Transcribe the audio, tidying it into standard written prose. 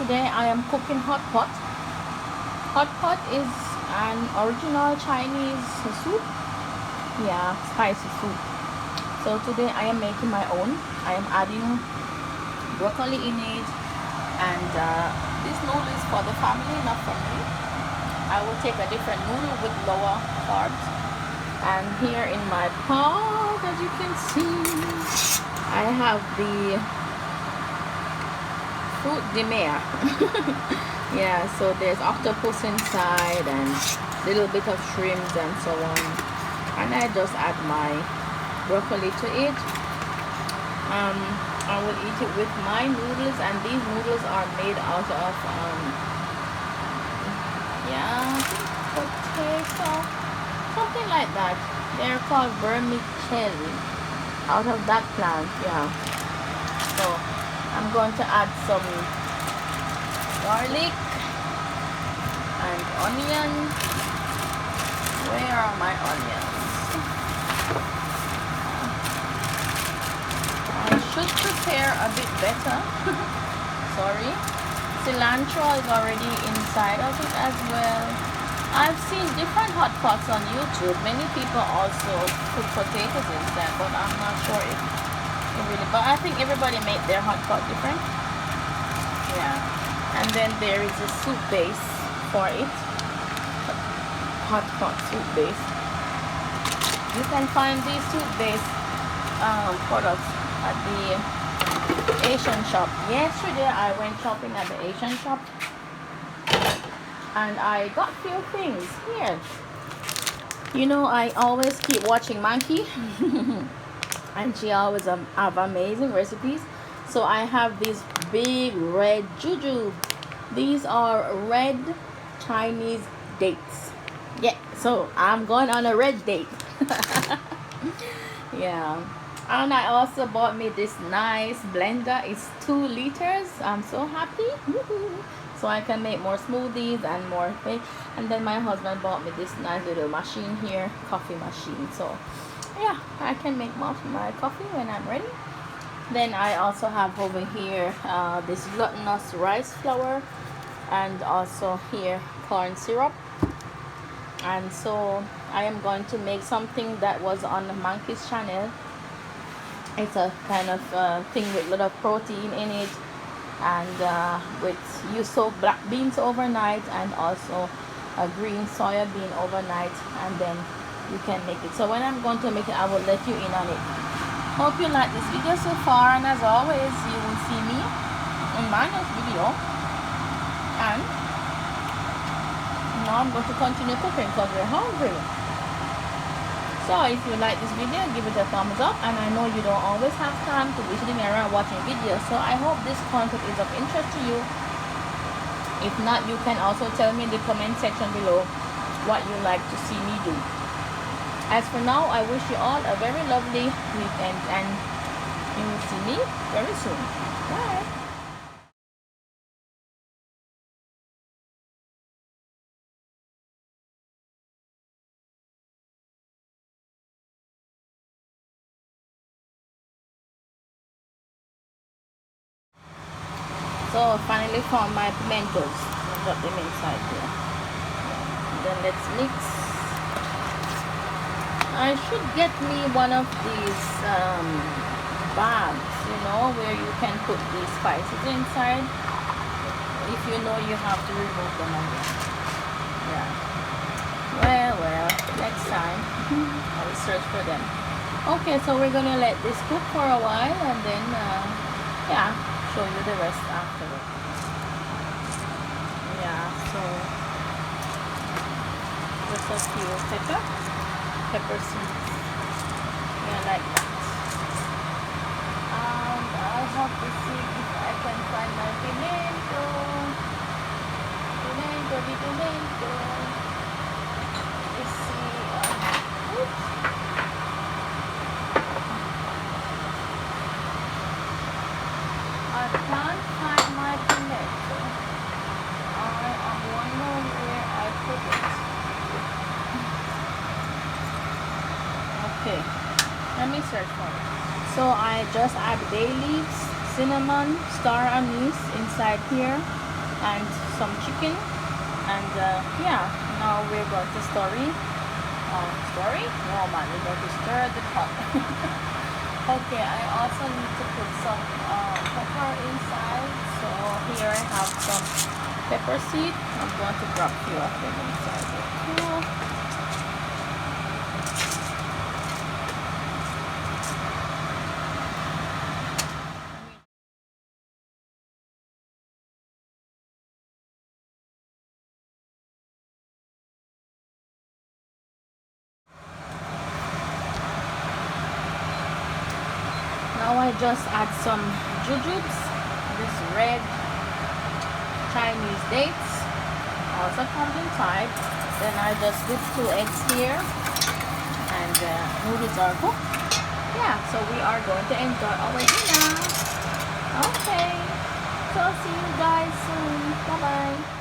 today I am cooking hot pot. Hot pot is an original Chinese soup. Yeah, spicy soup. So today I am making my own. I am adding broccoli in it, and this noodle is for the family, not for me. I will take a different noodle with lower carbs. And here in my pot, as you can see, I have the fruit de mer. Yeah, so there's octopus inside and little bit of shrimps and so on. And I just add my broccoli to it. I will eat it with my noodles, and these noodles are made out of yeah, potato, something like that. They're called vermicelli, out of that plant. Yeah, so I'm going to add some garlic and onion. Where are my onions? I should prepare a bit better. Sorry. Cilantro is already inside of it as well. I've seen different hot pots on YouTube. Many people also put potatoes inside, but I'm not sure if it really. But I think everybody made their hot pot different. Yeah. And then there is a soup base for it. Hot pot soup base. You can find these soup base products at the Asian shop. Yesterday I went shopping at the Asian shop and I got few things here. You know, I always keep watching Monkey and she always have amazing recipes. So I have these big red jujubes. These are red Chinese dates. Yeah, so I'm going on a red date. Yeah. And I also bought me this nice blender. It's 2 liters. I'm so happy. So I can make more smoothies and more things. And then my husband bought me this nice little machine here, coffee machine. So yeah, I can make my coffee when I'm ready. Then I also have over here this glutinous rice flour, and also here corn syrup. And so I am going to make something that was on the Monkey's channel. It's a kind of thing with a lot of protein in it, and with you soak black beans overnight and also a green soya bean overnight, and then you can make it. So when I'm going to make it, I will let you in on it. Hope you like this video so far, and as always, you will see me in my next video. And now I'm going to continue cooking because we're hungry. So if you like this video, give it a thumbs up, and I know you don't always have time to be sitting around watching videos, so I hope this content is of interest to you. If not, you can also tell me in the comment section below what you like to see me do. As for now, I wish you all a very lovely weekend, and you will see me very soon. Bye. So finally found my pimentos. I've got them inside here. Then let's mix. I should get me one of these bags, you know, where you can put these spices inside. If you know you have to remove them again. Yeah. Well, next time I will search for them. Okay, so we're gonna let this cook for a while, and then yeah, show you the rest afterwards. Yeah, so just a few pepper seeds. Yeah, like that. And I have to see if I can find my pimento. Let's see. Oops. I can't find my pimento. I am wondering where I put it. Okay, let me search for it. So I just add bay leaves, cinnamon, star anise inside here, and some chicken. And yeah, now we're going to story? No man, we're going to stir the pot. Okay, I also need to put some pepper inside. So here I have some pepper seed. I'm going to drop a few of them inside it too. Now I just add some jujubes, this red Chinese dates, also comes inside. Then I just whip 2 eggs here, and noodles are cooked. Yeah, so we are going to enjoy our dinner. Okay, so see you guys soon. Bye bye.